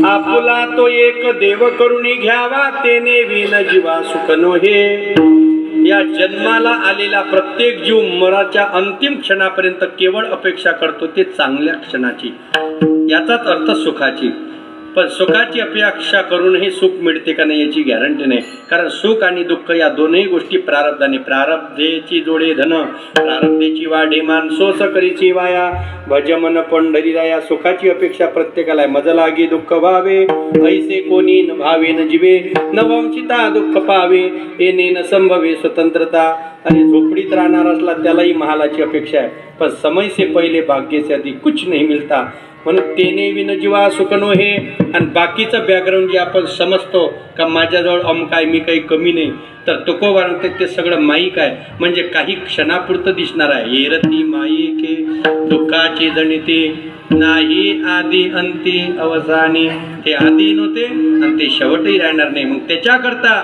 आपुला तो एक देव करुणी घ्यावा, तेने विन जीवा सुख नोहे. या जन्माला आलेला प्रत्येक जीव मराच्या अंतिम क्षणापर्यंत केवळ अपेक्षा करतो ते चांगल्या क्षणाची, याचाच अर्थ सुखाची. पण सुखाची अपेक्षा करूनही सुख मिळते का नाही याची गॅरंटी नाही. कारण सुख आणि दुःख या दोनही गोष्टी प्रारब्धाने. प्रारब्धेची जोडे धन, प्रारब्धेची वाढे मान, सोस करीची वाया, भजमन पंढरीराया. सुखाची अपेक्षा प्रत्येकाला आहे. मज लागी दुःख व्हावे, ऐसे कोणी न भावे न जीवे, न वंचिता दुःख पावे, येणे न संभवे स्वतंत्रता. आणि झोपडीत राहणार असला त्यालाही महालाची अपेक्षा आहे. पण समय से पहिले भाग्य से अधिक कुछ नहीं मिलता. म्हणून तेने विन जीवा सुख नोहे. आणि बाकीचं बॅकग्राऊंड जे आपण समजतो का माझ्याजवळ अमुक आहे, मी काही कमी नाही, तर तुकोबा म्हणते ते सगळं माईक आहे. म्हणजे काही क्षणापुरतं दिसणार आहे. येरती माईके दुःखाची जणिते, नाही आदी अंती अवसानी. ते आधी नव्हते आणि ते शेवटही राहणार नाही. मग त्याच्याकरता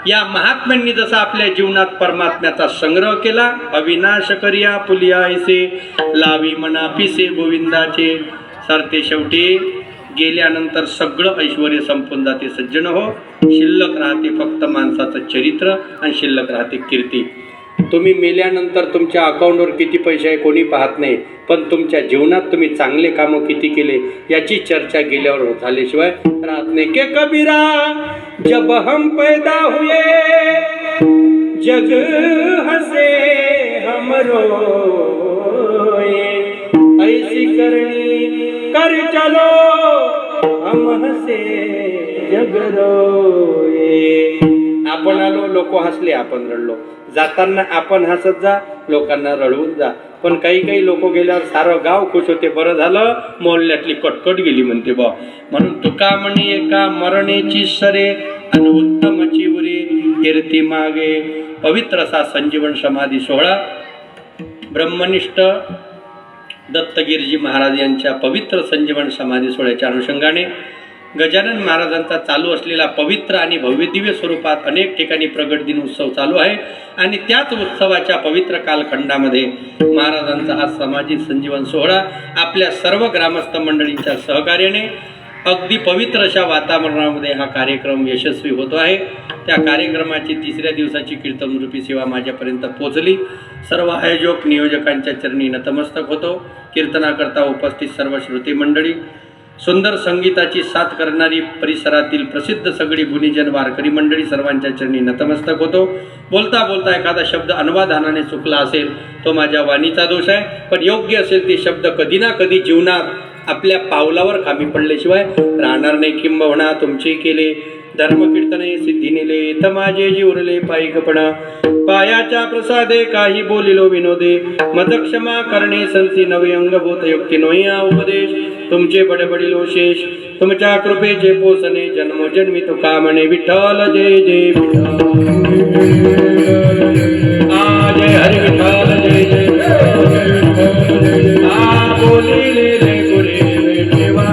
या महात्म्यांनी जसा आपल्या जीवनात परमात्म्याचा संग्रह केला, अविनाश करिया पुलिया ऐसे, लावी मना पिसे गोविंदाचे. सरते शेवटी गेल्यानंतर सगळं ऐश्वर संपून जाते. सज्जन हो, शिल्लक राहते फक्त माणसाचं चरित्र आणि शिल्लक राहते कीर्ती. तुम्ही मेल्यानंतर तुमच्या अकाउंटवर किती पैसे आहे कोणी पाहत नाही, पण तुमच्या जीवनात तुम्ही चांगले कामं किती केले याची चर्चा गेल्यावर झाल्याशिवाय राहत नाही. के कबीरा जब हम पैदा हुए, जग हसे हम रोए, ऐसी करणी कर चलो हम हसे जग रोए. आपण आलो, लोक हसले, आपण रडलो. जाताना आपण हसत जा, लोकांना रडवून जा. पण काही काही लोक गेल्यावर सारं गाव खुश होते. बरं झालं मोहल्ल्यातली कटकट गेली म्हणते बा. म्हणून तुका म्हणे एका मरणेची सरे आणि उत्तमची उरे कीर्ती मागे. पवित्र असा संजीवन समाधी सोहळा ब्रह्मनिष्ठ दत्तगिरजी महाराज यांच्या पवित्र संजीवन समाधी सोहळ्याच्या अनुषंगाने गजानन महाराजांचा चालू असलेला पवित्र आणि भव्य दिव्य स्वरूपात अनेक ठिकाणी प्रगट दिन उत्सव चालू आहे. आणि त्याच उत्सवाच्या पवित्र कालखंडामध्ये महाराजांचा हा सामाजिक संजीवन सोहळा आपल्या सर्व ग्रामस्थ मंडळींच्या सहकार्याने अगदी पवित्र अशा वातावरणामध्ये हा कार्यक्रम यशस्वी होतो आहे. त्या कार्यक्रमाची 3ऱ्या दिवसाची कीर्तनरूपी सेवा माझ्यापर्यंत पोहोचली. सर्व आयोजक नियोजकांच्या चरणी नतमस्तक होतो. कीर्तनाकरता उपस्थित सर्व श्रोते मंडळी, सुंदर संगीताची साथ करणारी परिसरातील प्रसिद्ध सगळी गुणीजन वारकरी मंडळी, सर्वांच्या चरणी नतमस्तक होतो. बोलता बोलता एखादा शब्द अनवाधानाने चुकला असेल तो माझ्या वाणीचा दोष आहे. पण योग्य असेल ते शब्द कधी ना कधी जीवनात आपल्या पावलावर कामी पडल्याशिवाय राहणार नाही. किंबहुना तुमचे केले धर्मकीर्तने सिद्धी नेले तर माझे जीवरले पायीकपणा. पायाच्या प्रसादे काही बोलिलो विनोदे मद क्षमा करणे संसी नवे अंगभूत युक्ती नोया उपदेश. तुमचे बडबडिलो शेष तुमच्या कृपेचे पोसणे जन्मोजन्मी तुका म्हणे विठ्ठल जय जय जय हरी विठ्ठल जय जय बोलिले गुरे देवा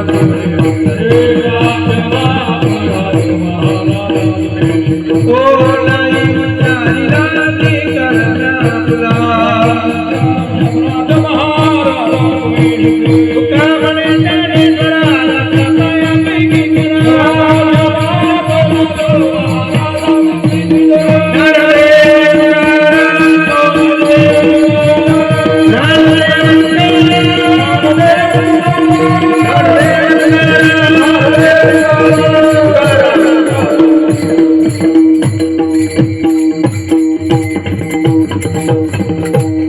Hare